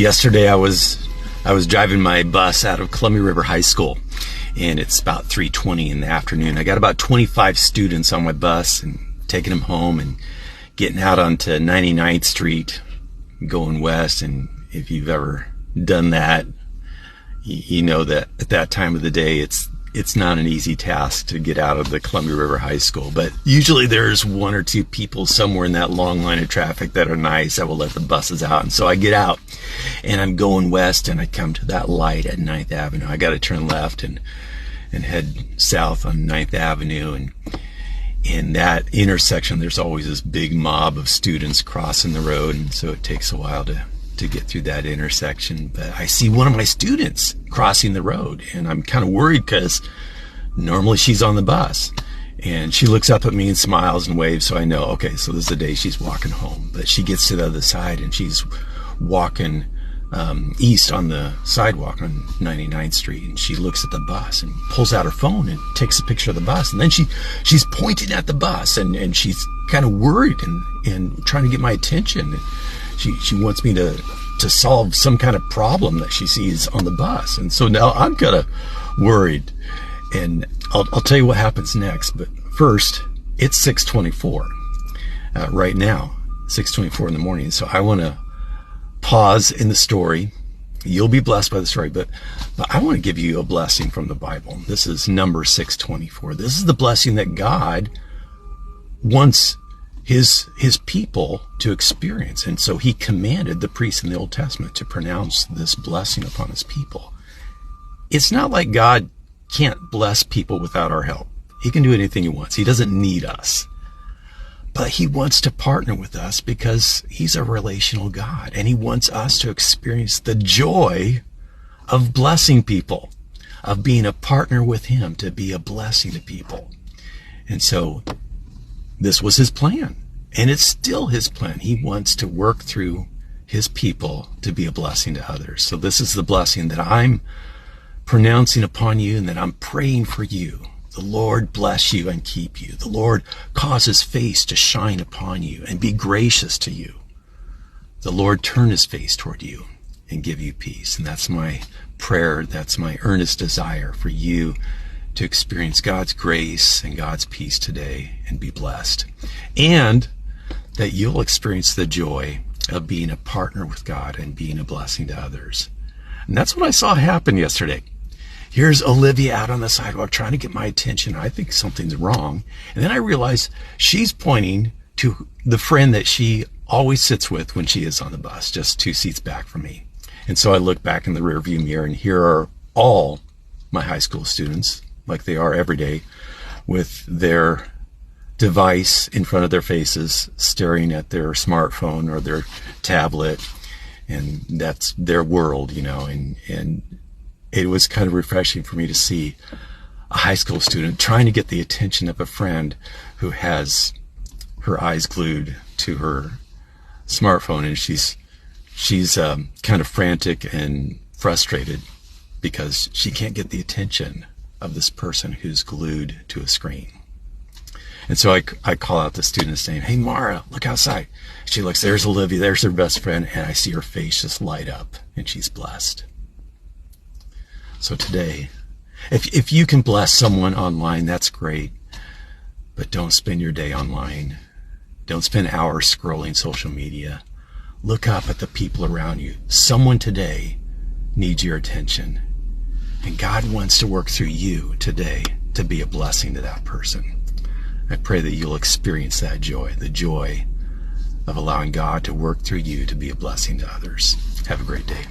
Yesterday I was driving my bus out of Columbia River High School, and it's about 3:20 in the afternoon. I got about 25 students on my bus and taking them home and getting out onto 99th Street, going west. And if you've ever done that, you know that at that time of the day it's not an easy task to get out of the Columbia River High School, but usually there's one or two people somewhere in that long line of traffic that are nice that will let the buses out. And so I get out and I'm going west, and I come to that light at 9th Avenue. I got to turn left and head south on 9th Avenue, and in that intersection there's always this big mob of students crossing the road, and so it takes a while to get through that intersection. But I see one of my students crossing the road, and I'm kind of worried because normally she's on the bus, and she looks up at me and smiles and waves, so I know, okay, so this is the day she's walking home. But she gets to the other side and she's walking east on the sidewalk on 99th Street, and she looks at the bus and pulls out her phone and takes a picture of the bus, and then she's pointing at the bus, and she's kind of worried and trying to get my attention. She wants me to solve some kind of problem that she sees on the bus. And so now I'm kind of worried, and I'll tell you what happens next. But first, it's 6:24 right now, 6:24 in the morning. So I want to pause in the story. You'll be blessed by the story, but I want to give you a blessing from the Bible. This is Numbers 6:24. This is the blessing that God wants his people to experience. And so he commanded the priests in the Old Testament to pronounce this blessing upon his people. It's not like God can't bless people without our help. He can do anything he wants. He doesn't need us. But he wants to partner with us because he's a relational God, and he wants us to experience the joy of blessing people, of being a partner with him, to be a blessing to people. And so this was his plan, and it's still his plan. He wants to work through his people to be a blessing to others. So this is the blessing that I'm pronouncing upon you and that I'm praying for you. The Lord bless you and keep you. The Lord cause his face to shine upon you and be gracious to you. The Lord turn his face toward you and give you peace. And that's my prayer. That's my earnest desire for you to experience God's grace and God's peace today and be blessed. And that you'll experience the joy of being a partner with God and being a blessing to others. And that's what I saw happen yesterday. Here's Olivia out on the sidewalk trying to get my attention. I think something's wrong. And then I realize she's pointing to the friend that she always sits with when she is on the bus, just 2 seats back from me. And so I look back in the rearview mirror, and here are all my high school students, like they are every day, with their device in front of their faces, staring at their smartphone or their tablet, and that's their world, and it was kind of refreshing for me to see a high school student trying to get the attention of a friend who has her eyes glued to her smartphone, and she's kind of frantic and frustrated because she can't get the attention of this person who's glued to a screen. And so I call out the student saying, "Hey, Mara, look outside." She looks, there's Olivia, there's her best friend, and I see her face just light up, and she's blessed. So today, if you can bless someone online, that's great, but don't spend your day online. Don't spend hours scrolling social media. Look up at the people around you. Someone today needs your attention, and God wants to work through you today to be a blessing to that person. I pray that you'll experience that joy, the joy of allowing God to work through you to be a blessing to others. Have a great day.